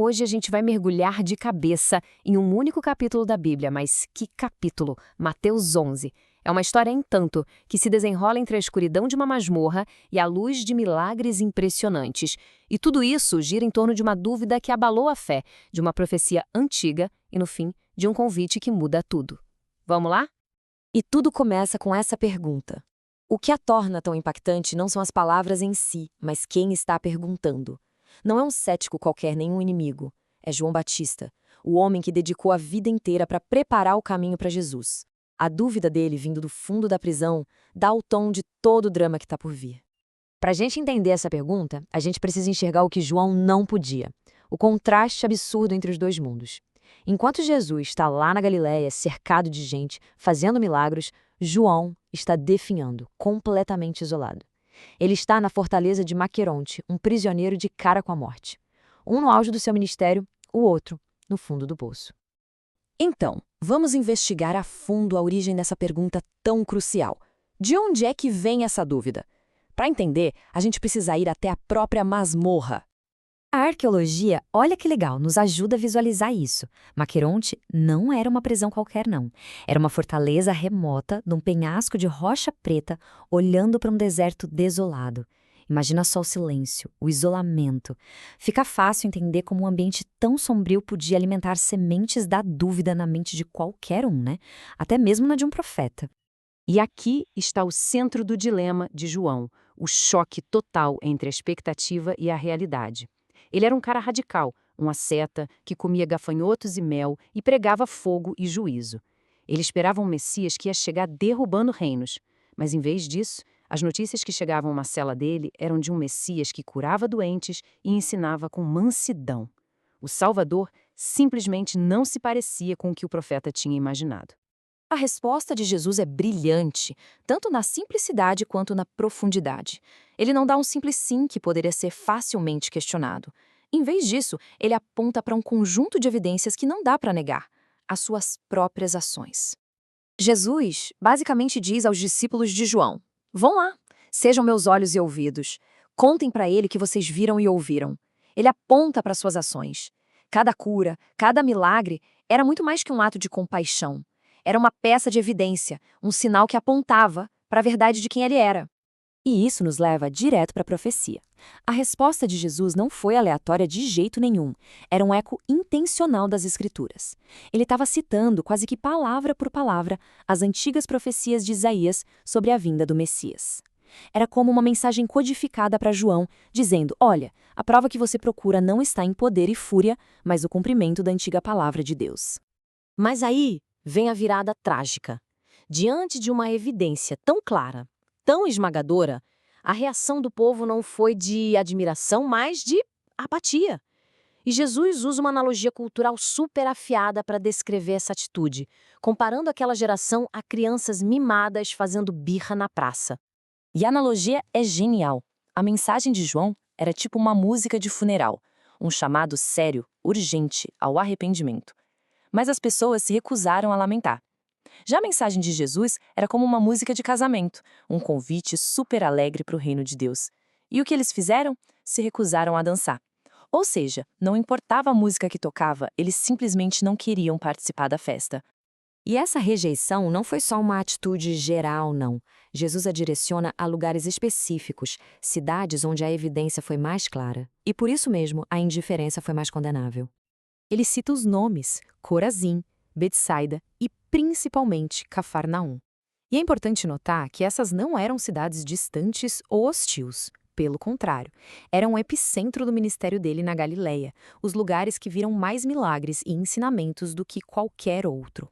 Hoje a gente vai mergulhar de cabeça em um único capítulo da Bíblia, mas que capítulo? Mateus 11. É uma história, entanto, que se desenrola entre a escuridão de uma masmorra e a luz de milagres impressionantes. E tudo isso gira em torno de uma dúvida que abalou a fé, de uma profecia antiga e, no fim, de um convite que muda tudo. Vamos lá? E tudo começa com essa pergunta. O que a torna tão impactante não são as palavras em si, mas quem está perguntando. Não é um cético qualquer nem um inimigo. É João Batista, o homem que dedicou a vida inteira para preparar o caminho para Jesus. A dúvida dele, vindo do fundo da prisão, dá o tom de todo o drama que está por vir. Para a gente entender essa pergunta, a gente precisa enxergar o que João não podia. O contraste absurdo entre os dois mundos. Enquanto Jesus está lá na Galileia, cercado de gente, fazendo milagres, João está definhando, completamente isolado. Ele está na fortaleza de Maqueronte, um prisioneiro de cara com a morte. Um no auge do seu ministério, o outro no fundo do poço. Então, vamos investigar a fundo a origem dessa pergunta tão crucial. De onde é que vem essa dúvida? Para entender, a gente precisa ir até a própria masmorra. A arqueologia, olha que legal, nos ajuda a visualizar isso. Maqueronte não era uma prisão qualquer, não. Era uma fortaleza remota, de um penhasco de rocha preta, olhando para um deserto desolado. Imagina só o silêncio, o isolamento. Fica fácil entender como um ambiente tão sombrio podia alimentar sementes da dúvida na mente de qualquer um, né? Até mesmo na de um profeta. E aqui está o centro do dilema de João, o choque total entre a expectativa e a realidade. Ele era um cara radical, um asceta que comia gafanhotos e mel e pregava fogo e juízo. Ele esperava um Messias que ia chegar derrubando reinos. Mas, em vez disso, as notícias que chegavam na cela dele eram de um Messias que curava doentes e ensinava com mansidão. O Salvador simplesmente não se parecia com o que o profeta tinha imaginado. A resposta de Jesus é brilhante, tanto na simplicidade quanto na profundidade. Ele não dá um simples sim que poderia ser facilmente questionado. Em vez disso, ele aponta para um conjunto de evidências que não dá para negar, as suas próprias ações. Jesus basicamente diz aos discípulos de João: vão lá, sejam meus olhos e ouvidos. Contem para ele o que vocês viram e ouviram. Ele aponta para suas ações. Cada cura, cada milagre era muito mais que um ato de compaixão. Era uma peça de evidência, um sinal que apontava para a verdade de quem ele era. E isso nos leva direto para a profecia. A resposta de Jesus não foi aleatória de jeito nenhum. Era um eco intencional das Escrituras. Ele estava citando, quase que palavra por palavra, as antigas profecias de Isaías sobre a vinda do Messias. Era como uma mensagem codificada para João, dizendo: olha, a prova que você procura não está em poder e fúria, mas o cumprimento da antiga palavra de Deus. Mas aí vem a virada trágica. Diante de uma evidência tão clara, tão esmagadora, a reação do povo não foi de admiração, mas de apatia. E Jesus usa uma analogia cultural super afiada para descrever essa atitude, comparando aquela geração a crianças mimadas fazendo birra na praça. E a analogia é genial. A mensagem de João era tipo uma música de funeral, um chamado sério, urgente ao arrependimento. Mas as pessoas se recusaram a lamentar. Já a mensagem de Jesus era como uma música de casamento, um convite super alegre para o reino de Deus. E o que eles fizeram? Se recusaram a dançar. Ou seja, não importava a música que tocava, eles simplesmente não queriam participar da festa. E essa rejeição não foi só uma atitude geral, não. Jesus a direciona a lugares específicos, cidades onde a evidência foi mais clara. E por isso mesmo, a indiferença foi mais condenável. Ele cita os nomes, Corazim, Betsaida e, principalmente, Cafarnaum. E é importante notar que essas não eram cidades distantes ou hostis. Pelo contrário, eram o epicentro do ministério dele na Galileia, os lugares que viram mais milagres e ensinamentos do que qualquer outro.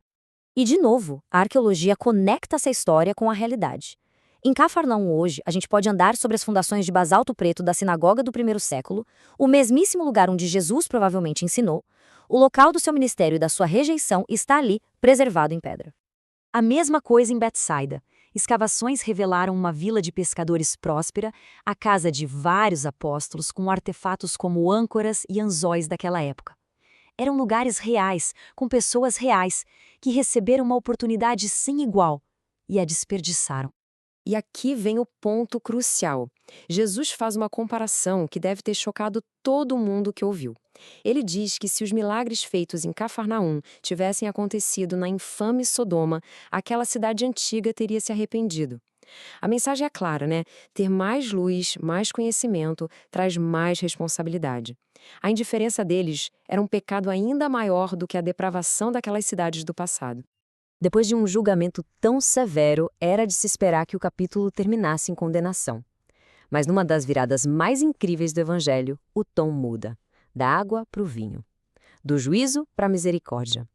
E, de novo, a arqueologia conecta essa história com a realidade. Em Cafarnaum hoje, a gente pode andar sobre as fundações de basalto preto da sinagoga do primeiro século, o mesmíssimo lugar onde Jesus provavelmente ensinou. O local do seu ministério e da sua rejeição está ali, preservado em pedra. A mesma coisa em Betsaida. Escavações revelaram uma vila de pescadores próspera, a casa de vários apóstolos com artefatos como âncoras e anzóis daquela época. Eram lugares reais, com pessoas reais, que receberam uma oportunidade sem igual e a desperdiçaram. E aqui vem o ponto crucial. Jesus faz uma comparação que deve ter chocado todo mundo que ouviu. Ele diz que se os milagres feitos em Cafarnaum tivessem acontecido na infame Sodoma, aquela cidade antiga teria se arrependido. A mensagem é clara, né? Ter mais luz, mais conhecimento, traz mais responsabilidade. A indiferença deles era um pecado ainda maior do que a depravação daquelas cidades do passado. Depois de um julgamento tão severo, era de se esperar que o capítulo terminasse em condenação. Mas numa das viradas mais incríveis do Evangelho, o tom muda. Da água para o vinho. Do juízo para a misericórdia.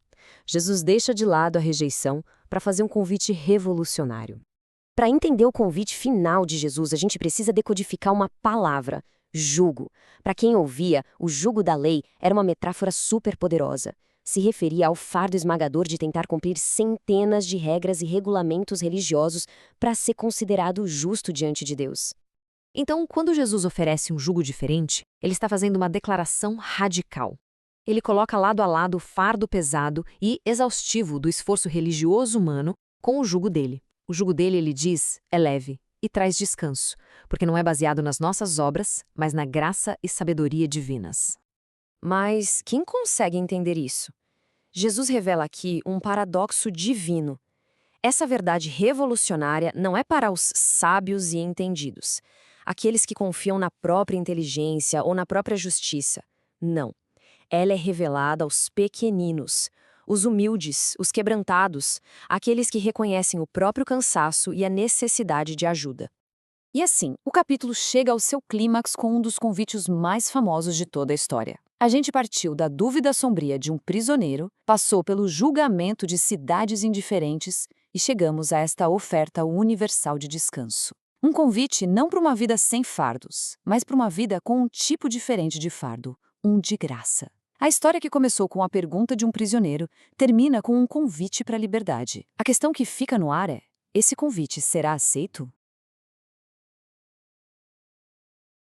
Jesus deixa de lado a rejeição para fazer um convite revolucionário. Para entender o convite final de Jesus, a gente precisa decodificar uma palavra: jugo. Para quem ouvia, o jugo da lei era uma metáfora superpoderosa. Se referia ao fardo esmagador de tentar cumprir centenas de regras e regulamentos religiosos para ser considerado justo diante de Deus. Então, quando Jesus oferece um jugo diferente, ele está fazendo uma declaração radical. Ele coloca lado a lado o fardo pesado e exaustivo do esforço religioso humano com o jugo dele. O jugo dele, ele diz, é leve e traz descanso, porque não é baseado nas nossas obras, mas na graça e sabedoria divinas. Mas quem consegue entender isso? Jesus revela aqui um paradoxo divino. Essa verdade revolucionária não é para os sábios e entendidos, aqueles que confiam na própria inteligência ou na própria justiça. Não. Ela é revelada aos pequeninos, os humildes, os quebrantados, aqueles que reconhecem o próprio cansaço e a necessidade de ajuda. E assim, o capítulo chega ao seu clímax com um dos convites mais famosos de toda a história. A gente partiu da dúvida sombria de um prisioneiro, passou pelo julgamento de cidades indiferentes e chegamos a esta oferta universal de descanso. Um convite não para uma vida sem fardos, mas para uma vida com um tipo diferente de fardo, um de graça. A história que começou com a pergunta de um prisioneiro termina com um convite para a liberdade. A questão que fica no ar é: esse convite será aceito?